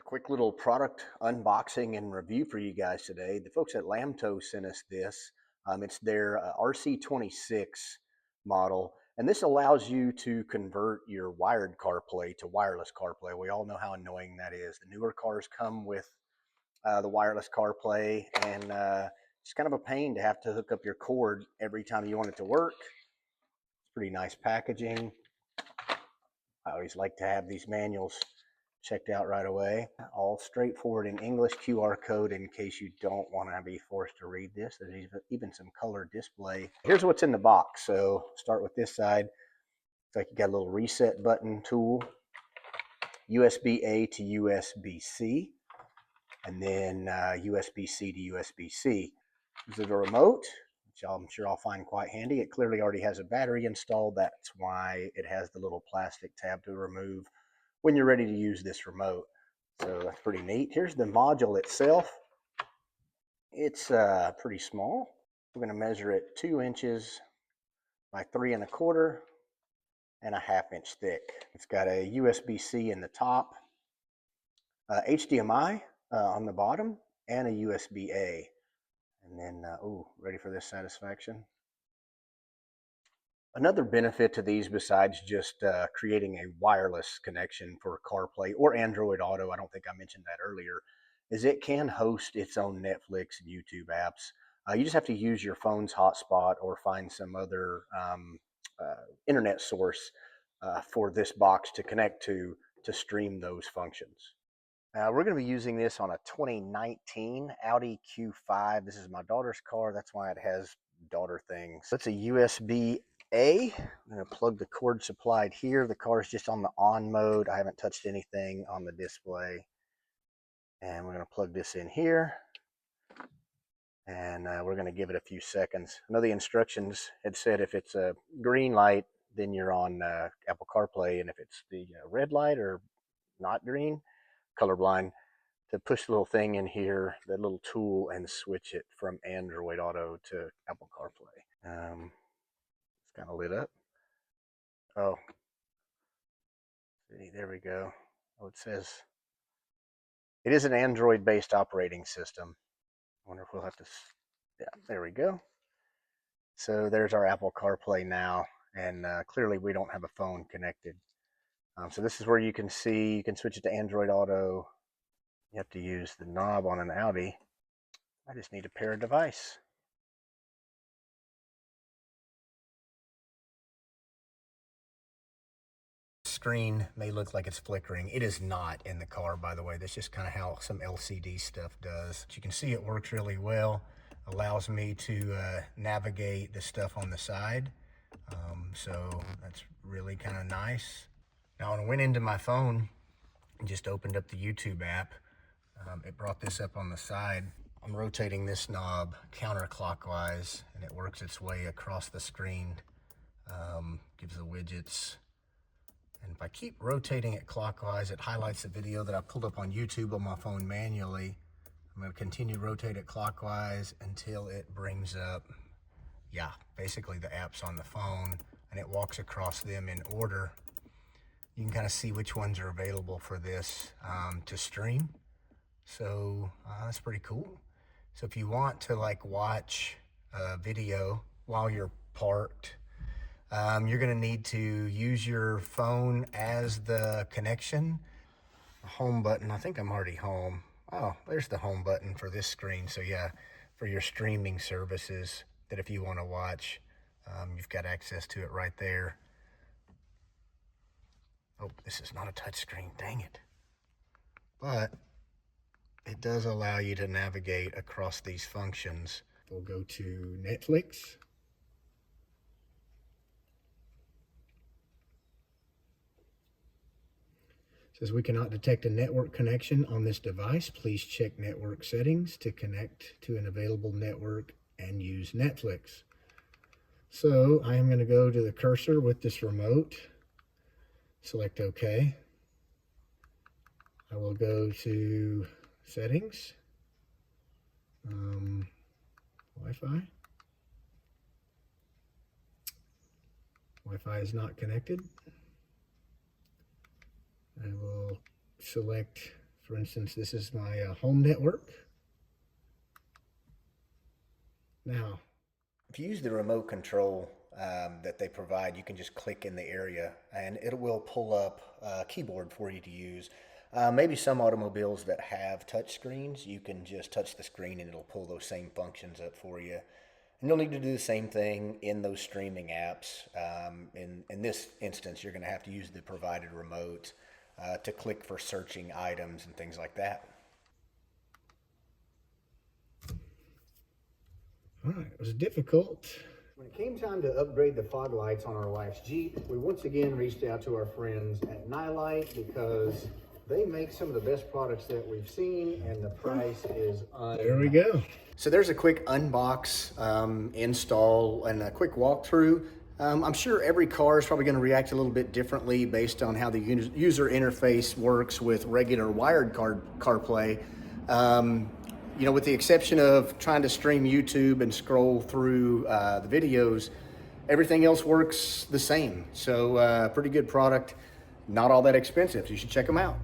Quick little product unboxing and review for you guys today. The folks at Lamtto sent us this. It's their RC26 model, and this allows you to convert your wired CarPlay to wireless CarPlay. We all know how annoying that is. The newer cars come with the wireless CarPlay, and it's kind of a pain to have to hook up your cord every time you want it to work. It's pretty nice packaging. I always like to have these manuals checked out right away. All straightforward in English, QR code in case you don't want to be forced to read this. There's even some color display. Here's what's in the box. So start with this side. It's like you got a little reset button tool, USB-A to USB-C, and then USB-C to USB-C. This is a remote, which I'm sure I'll find quite handy. It clearly already has a battery installed. That's why it has the little plastic tab to remove when you're ready to use this remote. So that's pretty neat. Here's the module itself. It's pretty small. We're going to measure it 2 inches by 3 1/4 and a 1/2 inch thick. It's got a USB-C in the top, HDMI on the bottom, and a USB-A. And then, ready for this satisfaction? Another benefit to these, besides just creating a wireless connection for CarPlay or Android Auto, I don't think I mentioned that earlier, is it can host its own Netflix and YouTube apps. You just have to use your phone's hotspot or find some other internet source for this box to connect to stream those functions. We're going to be using this on a 2019 Audi Q5. This is my daughter's car. That's why it has daughter things. It's a USB-A. I'm going to plug the cord supplied here. The car is just on the on mode. I haven't touched anything on the display. And we're going to plug this in here. And we're going to give it a few seconds. I know the instructions had said if it's a green light, then you're on Apple CarPlay. And if it's the red light or not green, colorblind, to push the little thing in here, the little tool, and switch it from Android Auto to Apple CarPlay. It's kind of lit up. Oh, see, there we go. Oh, it says it is an Android-based operating system. I wonder if we'll have to, yeah, there we go. So there's our Apple CarPlay now, and clearly we don't have a phone connected. So this is where you can see, you can switch it to Android Auto. You have to use the knob on an Audi. I just need to pair a device. Screen may look like it's flickering. It is not in the car, by the way. That's just kind of how some LCD stuff does. But you can see it works really well. Allows me to navigate the stuff on the side. So that's really kind of nice. Now, when I went into my phone and just opened up the YouTube app, it brought this up on the side. I'm rotating this knob counterclockwise, and it works its way across the screen, gives the widgets. And if I keep rotating it clockwise, it highlights the video that I pulled up on YouTube on my phone manually. I'm going to continue to rotate it clockwise until it brings up, basically the apps on the phone, and it walks across them in order. You can kind of see which ones are available for this to stream. So that's pretty cool. So if you want to watch a video while you're parked, you're going to need to use your phone as the connection. The home button, I think I'm already home. Oh, there's the home button for this screen. So yeah, for your streaming services, that if you want to watch, you've got access to it right there. Oh, this is not a touch screen, dang it. But it does allow you to navigate across these functions. We'll go to Netflix. It says we cannot detect a network connection on this device. Please check network settings to connect to an available network and use Netflix. So I am going to go to the cursor with this remote. Select OK. I will go to settings, Wi-Fi. Wi-Fi is not connected. I will select For instance, this is my home network. Now, if you use the remote control that they provide, you can just click in the area and it will pull up a keyboard for you to use. Maybe some automobiles that have touch screens, you can just touch the screen and it'll pull those same functions up for you. And you'll need to do the same thing in those streaming apps. In this instance, you're going to have to use the provided remote to click for searching items and things like that. All right, it was difficult. When it came time to upgrade the fog lights on our wife's Jeep, we once again reached out to our friends at Nylite because they make some of the best products that we've seen, and the price is there we go. So there's a quick unbox, install, and a quick walkthrough. I'm sure every car is probably going to react a little bit differently based on how the user interface works with regular wired CarPlay. You know, with the exception of trying to stream YouTube and scroll through the videos, everything else works the same. So pretty good product, not all that expensive. You should check them out.